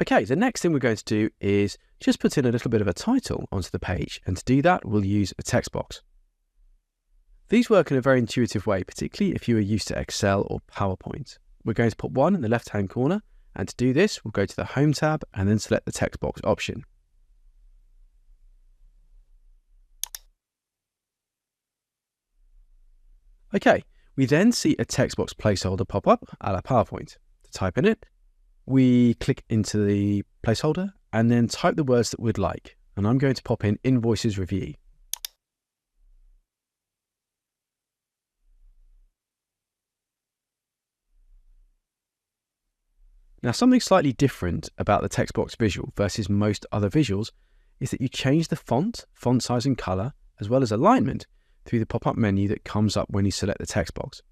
Okay, the next thing we're going to do is just put in a little bit of a title onto the page, and to do that we'll use a text box. These work in a very intuitive way, particularly if you are used to Excel or PowerPoint. We're going to put one in the left-hand corner, and to do this we'll go to the Home tab and then select the text box option. Okay, we then see a text box placeholder pop up a la PowerPoint. To type in it, we click into the placeholder and then type the words that we'd like. And I'm going to pop in Invoices Review. Now, something slightly different about the text box visual versus most other visuals is that you change the font size and color, as well as alignment through the pop-up menu that comes up when you select the text box.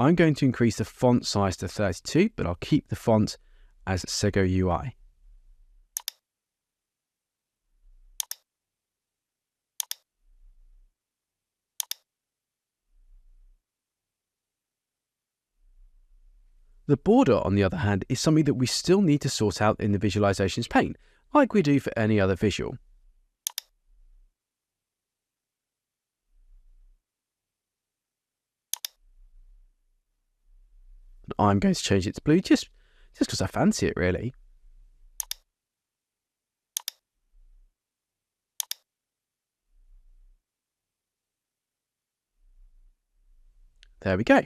I'm going to increase the font size to 32, but I'll keep the font as Sego UI. The border, on the other hand, is something that we still need to sort out in the Visualisations pane, like we do for any other visual. I'm going to change it to blue just because I fancy it, really. There we go.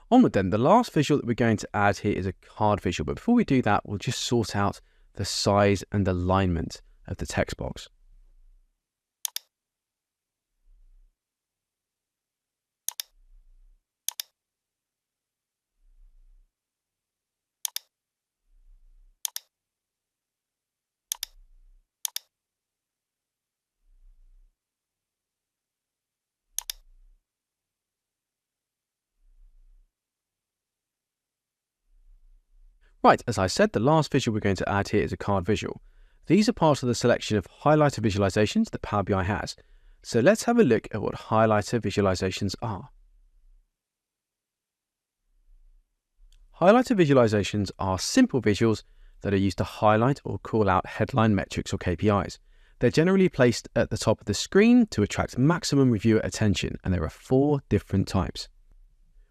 Onward then, the last visual that we're going to add here is a card visual, but before we do that, we'll just sort out the size and alignment of the text box. Right, as I said, the last visual we're going to add here is a card visual. These are part of the selection of Highlighter Visualisations that Power BI has. So let's have a look at what Highlighter Visualisations are. Highlighter Visualisations are simple visuals that are used to highlight or call out headline metrics or KPIs. They're generally placed at the top of the screen to attract maximum reviewer attention, and there are 4 different types.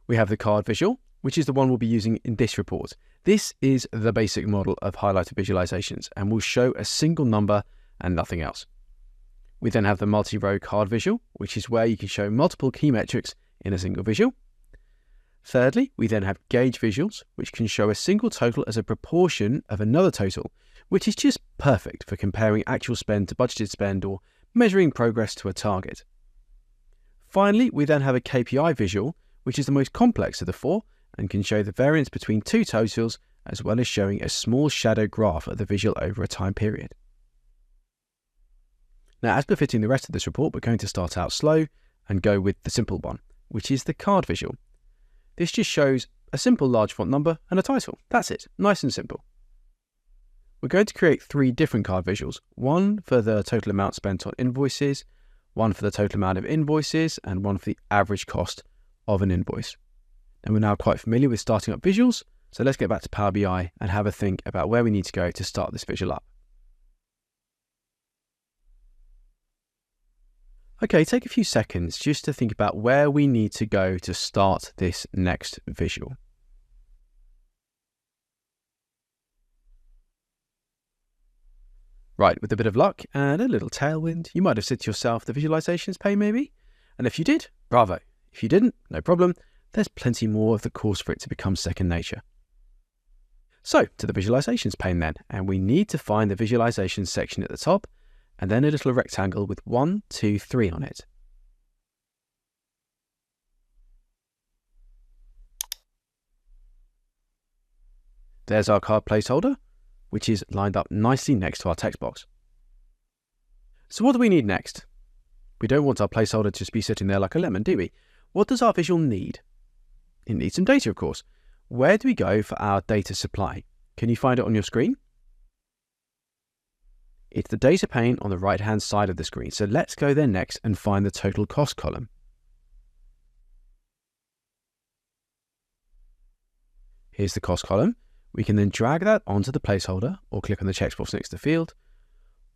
We have the card visual, which is the one we'll be using in this report. This is the basic model of Highlighter Visualisations and will show a single number and nothing else. We then have the multi-row card visual, which is where you can show multiple key metrics in a single visual. Thirdly, we then have gauge visuals, which can show a single total as a proportion of another total, which is just perfect for comparing actual spend to budgeted spend or measuring progress to a target. Finally, we then have a KPI visual, which is the most complex of the 4, and can show the variance between 2 totals, as well as showing a small shadow graph of the visual over a time period. Now, as befitting the rest of this report, we're going to start out slow and go with the simple one, which is the card visual. This just shows a simple large font number and a title. That's it, nice and simple. We're going to create 3 different card visuals, one for the total amount spent on invoices, one for the total amount of invoices, and one for the average cost of an invoice. And we're now quite familiar with starting up visuals, so let's get back to Power BI and have a think about where we need to go to start this visual up. Okay, take a few seconds just to think about where we need to go to start this next visual. Right, with a bit of luck and a little tailwind, you might have said to yourself the Visualisations pane maybe? And if you did, bravo. If you didn't, no problem. There's plenty more of the course for it to become second nature. So, to the Visualisations pane then, and we need to find the Visualisations section at the top, and then a little rectangle with 1, 2, 3 on it. There's our card placeholder, which is lined up nicely next to our text box. So what do we need next? We don't want our placeholder to just be sitting there like a lemon, do we? What does our visual need? It needs some data, of course. Where do we go for our data supply? Can you find it on your screen? It's the data pane on the right-hand side of the screen. So let's go there next and find the total cost column. Here's the cost column, We can then drag that onto the placeholder or click on the checkbox next to the field,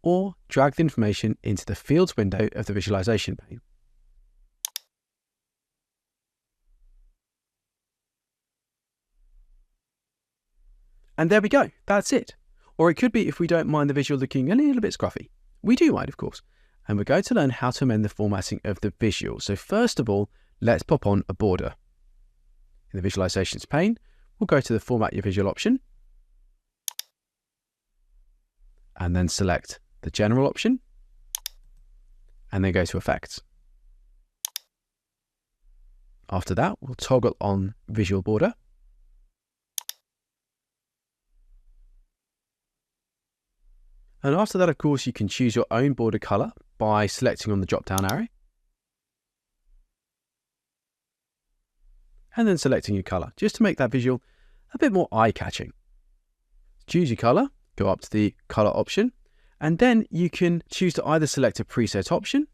or drag the information into the fields window of the visualization pane. And there we go, that's it. Or it could be if we don't mind the visual looking a little bit scruffy. We do mind, of course. And we're going to learn how to amend the formatting of the visual. So first of all, let's pop on a border. In the Visualisations pane, we'll go to the Format Your Visual option, and then select the General option, and then go to Effects. After that, we'll toggle on Visual Border. And after that, of course, you can choose your own border color by selecting on the drop-down arrow, and then selecting your color, just to make that visual a bit more eye-catching. Choose your color, go up to the color option, and then you can choose to either select a preset option,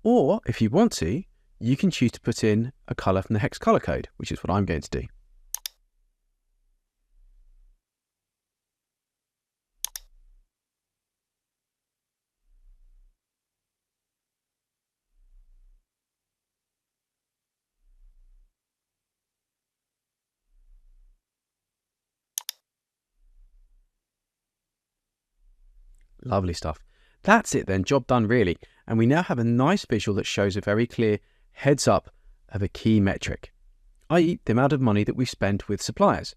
or if you want to, you can choose to put in a color from the hex color code, which is what I'm going to do. Lovely stuff. That's it then, job done really. And we now have a nice visual that shows a very clear heads up of a key metric, i.e. the amount of money that we've spent with suppliers.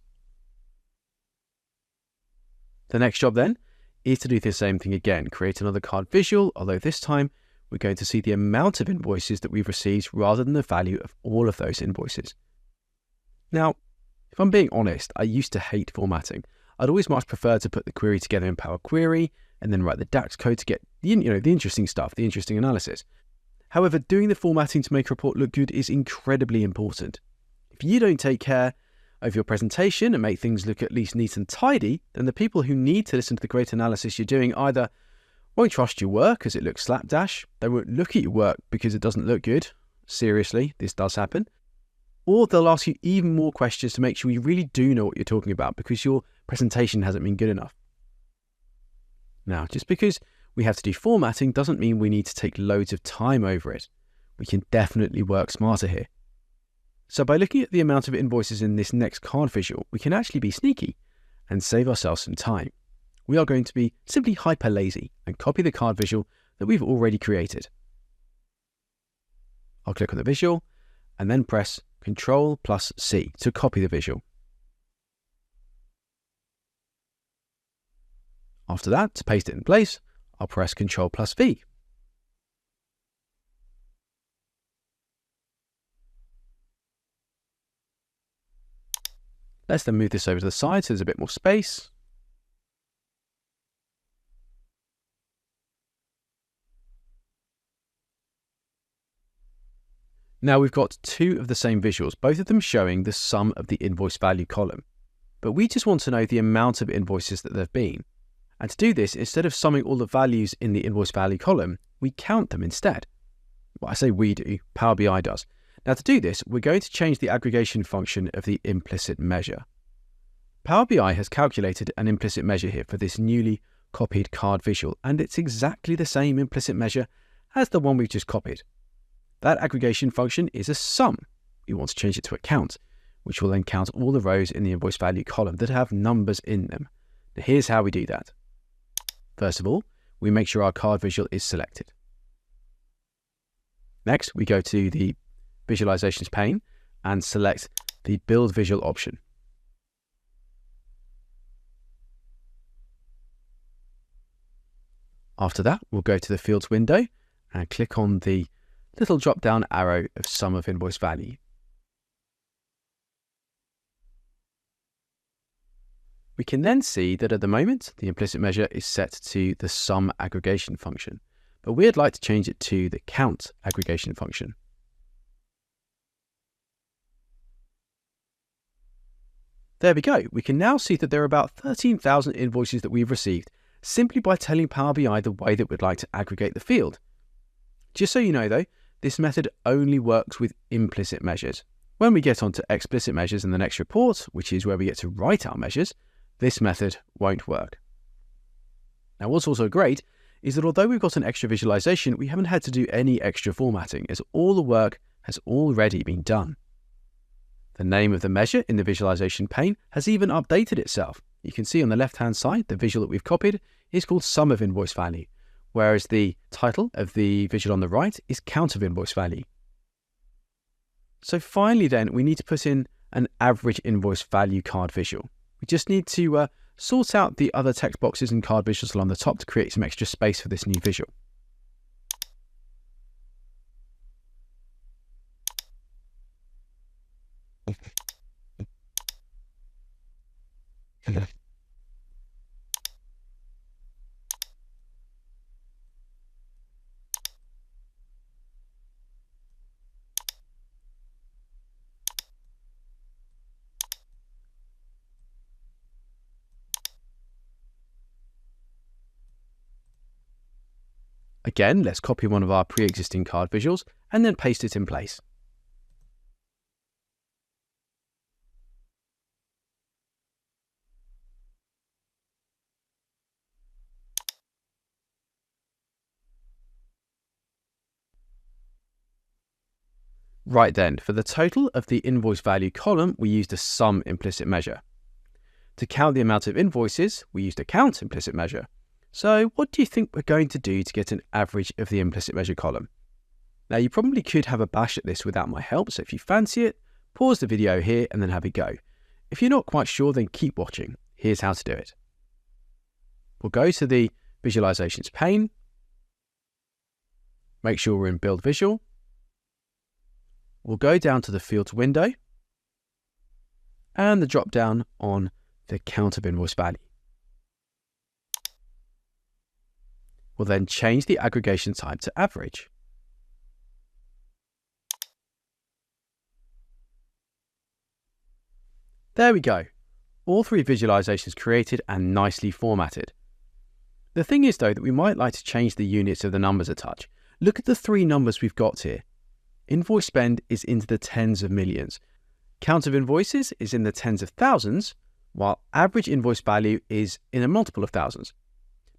The next job then is to do the same thing again, create another card visual, although this time we're going to see the amount of invoices that we've received rather than the value of all of those invoices. Now, if I'm being honest, I used to hate formatting. I'd always much prefer to put the query together in Power Query and then write the DAX code to get the interesting stuff, the interesting analysis. However, doing the formatting to make a report look good is incredibly important. If you don't take care of your presentation and make things look at least neat and tidy, then the people who need to listen to the great analysis you're doing either won't trust your work as it looks slapdash, they won't look at your work because it doesn't look good. Seriously, this does happen. Or they'll ask you even more questions to make sure you really do know what you're talking about because your presentation hasn't been good enough. Now, just because we have to do formatting doesn't mean we need to take loads of time over it. We can definitely work smarter here. So by looking at the amount of invoices in this next card visual, we can actually be sneaky and save ourselves some time. We are going to be simply hyper lazy and copy the card visual that we've already created. I'll click on the visual and then press Ctrl+C to copy the visual. After that, to paste it in place, I'll press Ctrl+V. Let's then move this over to the side so there's a bit more space. Now we've got two of the same visuals, both of them showing the sum of the invoice value column. But we just want to know the amount of invoices that there have been. And to do this, instead of summing all the values in the invoice value column, we count them instead. Well, I say we do, Power BI does. Now to do this, we're going to change the aggregation function of the implicit measure. Power BI has calculated an implicit measure here for this newly copied card visual, and it's exactly the same implicit measure as the one we've just copied. That aggregation function is a sum. We want to change it to a count, which will then count all the rows in the invoice value column that have numbers in them. Now here's how we do that. First of all, we make sure our card visual is selected. Next, we go to the Visualisations pane and select the Build Visual option. After that, we'll go to the Fields window and click on the little drop-down arrow of Sum of Invoice Value. We can then see that at the moment, the implicit measure is set to the sum aggregation function, but we'd like to change it to the count aggregation function. There we go. We can now see that there are about 13,000 invoices that we've received simply by telling Power BI the way that we'd like to aggregate the field. Just so you know though, this method only works with implicit measures. When we get onto explicit measures in the next report, which is where we get to write our measures, this method won't work. Now, what's also great is that although we've got an extra visualization, we haven't had to do any extra formatting, as all the work has already been done. The name of the measure in the visualization pane has even updated itself. You can see on the left-hand side, the visual that we've copied is called Sum of Invoice Value, whereas the title of the visual on the right is Count of Invoice Value. So finally then, we need to put in an average invoice value card visual. We just need to sort out the other text boxes and card visuals along the top to create some extra space for this new visual. Again, let's copy one of our pre-existing card visuals and then paste it in place. Right then, for the total of the invoice value column, we used a sum implicit measure. To count the amount of invoices, we used a count implicit measure. So what do you think we're going to do to get an average of the implicit measure column? Now, you probably could have a bash at this without my help, so if you fancy it, pause the video here and then have a go. If you're not quite sure, then keep watching. Here's how to do it. We'll go to the Visualisations pane, make sure we're in Build Visual. We'll go down to the Fields window and the drop down on the Count of Invoice Value. We'll then change the aggregation type to average. There we go. All three visualizations created and nicely formatted. The thing is though that we might like to change the units of the numbers a touch. Look at the three numbers we've got here. Invoice spend is into the tens of millions. Count of invoices is in the tens of thousands, while average invoice value is in a multiple of thousands.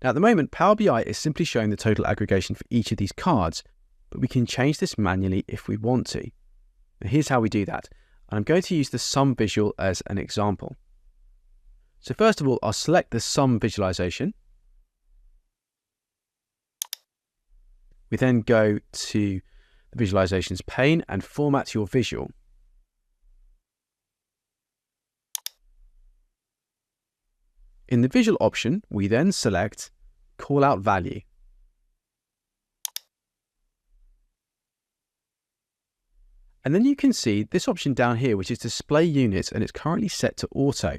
Now at the moment, Power BI is simply showing the total aggregation for each of these cards, but we can change this manually if we want to. Now here's how we do that. I'm going to use the sum visual as an example. So first of all, I'll select the sum visualization. We then go to the Visualisations pane and format your visual. In the visual option, we then select Call Out Value. And then you can see this option down here, which is Display Units, and it's currently set to Auto.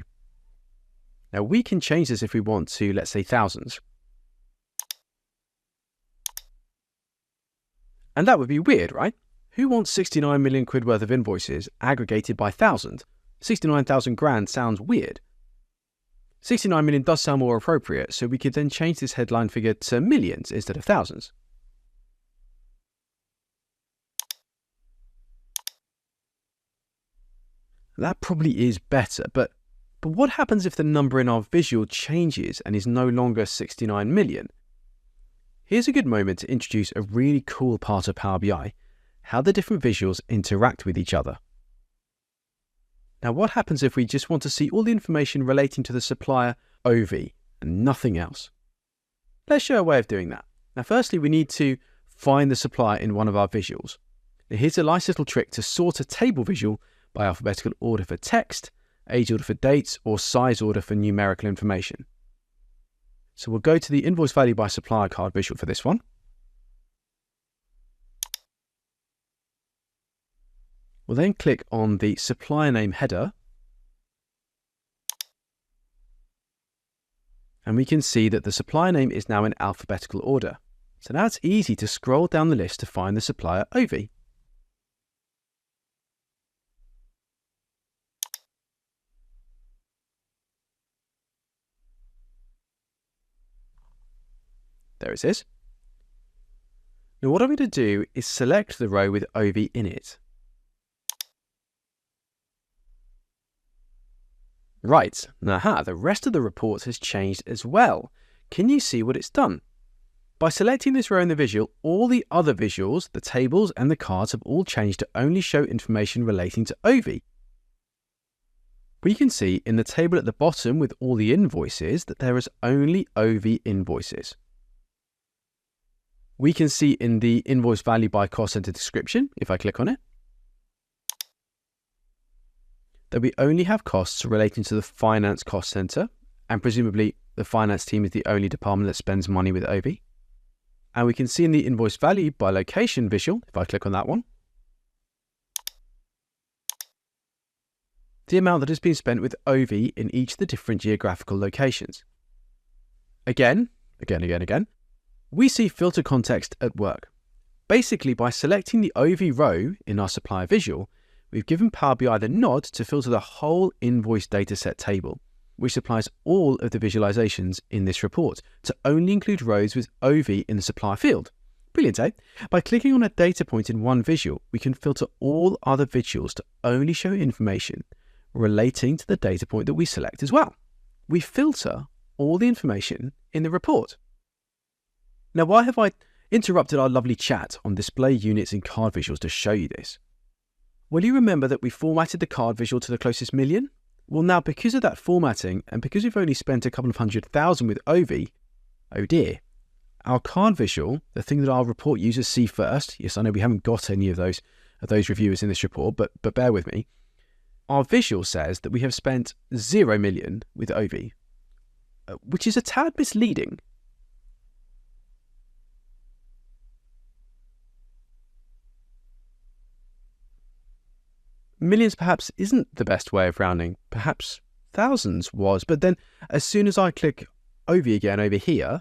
Now we can change this if we want to, let's say thousands. And that would be weird, right? Who wants 69 million quid worth of invoices aggregated by thousand? 69,000 grand sounds weird. 69 million does sound more appropriate, so we could then change this headline figure to millions instead of thousands. That probably is better, but what happens if the number in our visual changes and is no longer 69 million? Here's a good moment to introduce a really cool part of Power BI, how the different visuals interact with each other. Now, what happens if we just want to see all the information relating to the supplier OV and nothing else? Let's show a way of doing that. Now, firstly, we need to find the supplier in one of our visuals. Now, here's a nice little trick to sort a table visual by alphabetical order for text, age order for dates, or size order for numerical information. So we'll go to the invoice value by supplier card visual for this one. We'll then click on the supplier name header, and we can see that the supplier name is now in alphabetical order. So now it's easy to scroll down the list to find the supplier OV. There it is. Now what I'm going to do is select the row with OV in it. Right, aha, the rest of the report has changed as well. Can you see what it's done? By selecting this row in the visual, all the other visuals, the tables and the cards have all changed to only show information relating to OV. We can see in the table at the bottom with all the invoices that there is only OV invoices. We can see in the invoice value by cost center description, if I click on it, that we only have costs relating to the finance cost center, and presumably the finance team is the only department that spends money with OV. And we can see in the invoice value by location visual, if I click on that one, the amount that has been spent with OV in each of the different geographical locations. Again, we see filter context at work. Basically, by selecting the OV row in our supplier visual, we've given Power BI the nod to filter the whole invoice dataset table, which supplies all of the visualizations in this report, to only include rows with OV in the supplier field. Brilliant, eh? By clicking on a data point in one visual, we can filter all other visuals to only show information relating to the data point that we select as well. We filter all the information in the report. Now, why have I interrupted our lovely chat on display units in card visuals to show you this? Well, you remember that we formatted the card visual to the closest million? Well, now because of that formatting, and because we've only spent a couple of 100,000 with OV, oh dear, our card visual, the thing that our report users see first, yes, I know we haven't got any of those reviewers in this report, but bear with me. Our visual says that we have spent 0 million with OV, which is a tad misleading. Millions perhaps isn't the best way of rounding, perhaps thousands was, but then as soon as I click OV again over here,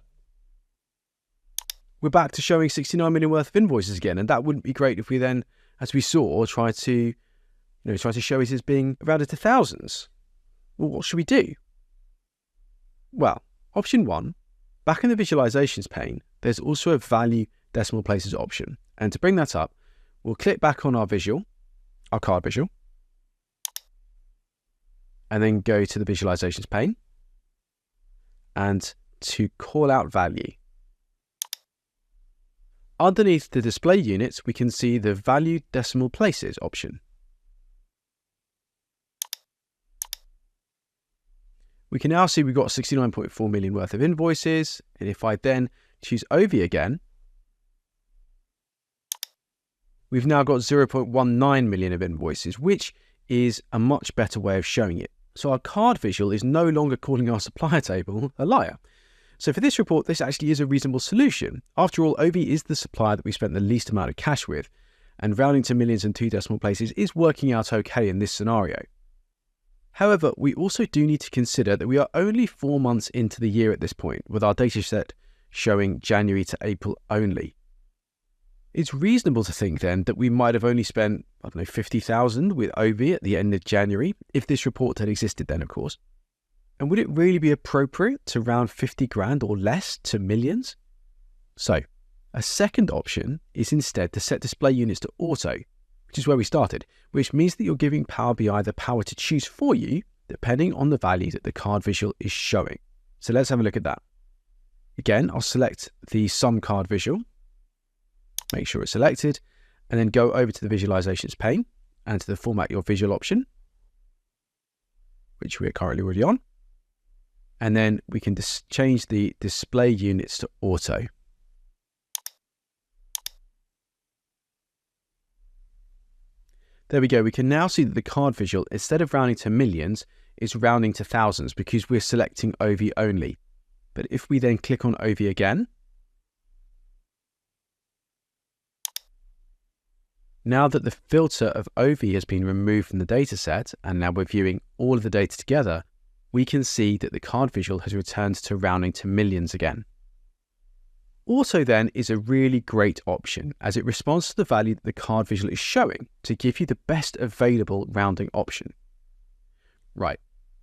we're back to showing 69 million worth of invoices again, and that wouldn't be great if we then, as we saw, try to show it as being rounded to thousands. Well, what should we do? Well, option 1, back in the Visualisations pane, there's also a value decimal places option, and to bring that up, we'll click back on our visual, our card visual, and then go to the Visualisations pane, and to call out value. Underneath the display units, we can see the value decimal places option. We can now see we've got 69.4 million worth of invoices, and if I then choose OV again, we've now got 0.19 million of invoices, which is a much better way of showing it. So our card visual is no longer calling our supplier table a liar. So for this report, this actually is a reasonable solution. After all, OV is the supplier that we spent the least amount of cash with, and rounding to millions and 2 decimal places is working out okay in this scenario. However, we also do need to consider that we are only 4 months into the year at this point, with our dataset showing January to April only. It's reasonable to think then that we might have only spent, 50,000 with OV at the end of January, if this report had existed then, of course. And would it really be appropriate to round 50 grand or less to millions? So, a second option is instead to set display units to auto, which is where we started, which means that you're giving Power BI the power to choose for you, depending on the value that the card visual is showing. So let's have a look at that. Again, I'll select the sum card visual, make sure it's selected, and then go over to the Visualisations pane and to the Format Your Visual option, which we are currently already on. And then we can change the display units to auto. There we go. We can now see that the card visual, instead of rounding to millions, is rounding to thousands because we're selecting OV only. But if we then click on OV again, now that the filter of OV has been removed from the dataset, and now we're viewing all of the data together, we can see that the card visual has returned to rounding to millions again. Auto then is a really great option as it responds to the value that the card visual is showing to give you the best available rounding option. Right,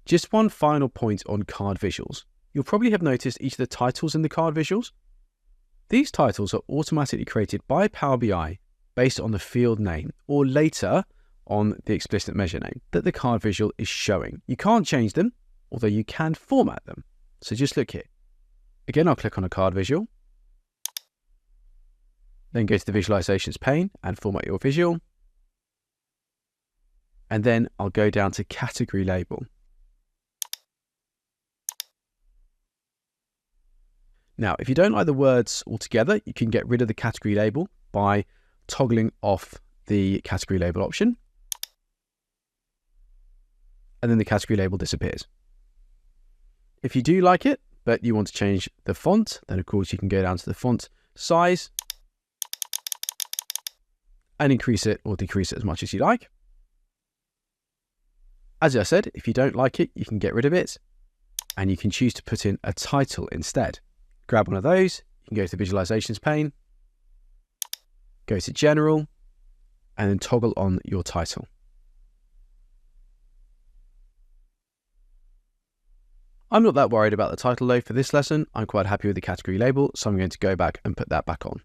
just one final point on card visuals. You'll probably have noticed each of the titles in the card visuals. These titles are automatically created by Power BI based on the field name, or later on the explicit measure name that the card visual is showing. You can't change them, although you can format them. So just look here. Again, I'll click on a card visual, then go to the Visualisations pane and format your visual. And then I'll go down to category label. Now, if you don't like the words altogether, you can get rid of the category label by toggling off the category label option. And then the category label disappears. If you do like it, but you want to change the font, then of course you can go down to the font size and increase it or decrease it as much as you like. As I said, if you don't like it, you can get rid of it and you can choose to put in a title instead. Grab one of those, you can go to the Visualisations pane, go to General, and then toggle on your title. I'm not that worried about the title though for this lesson. I'm quite happy with the category label, so I'm going to go back and put that back on.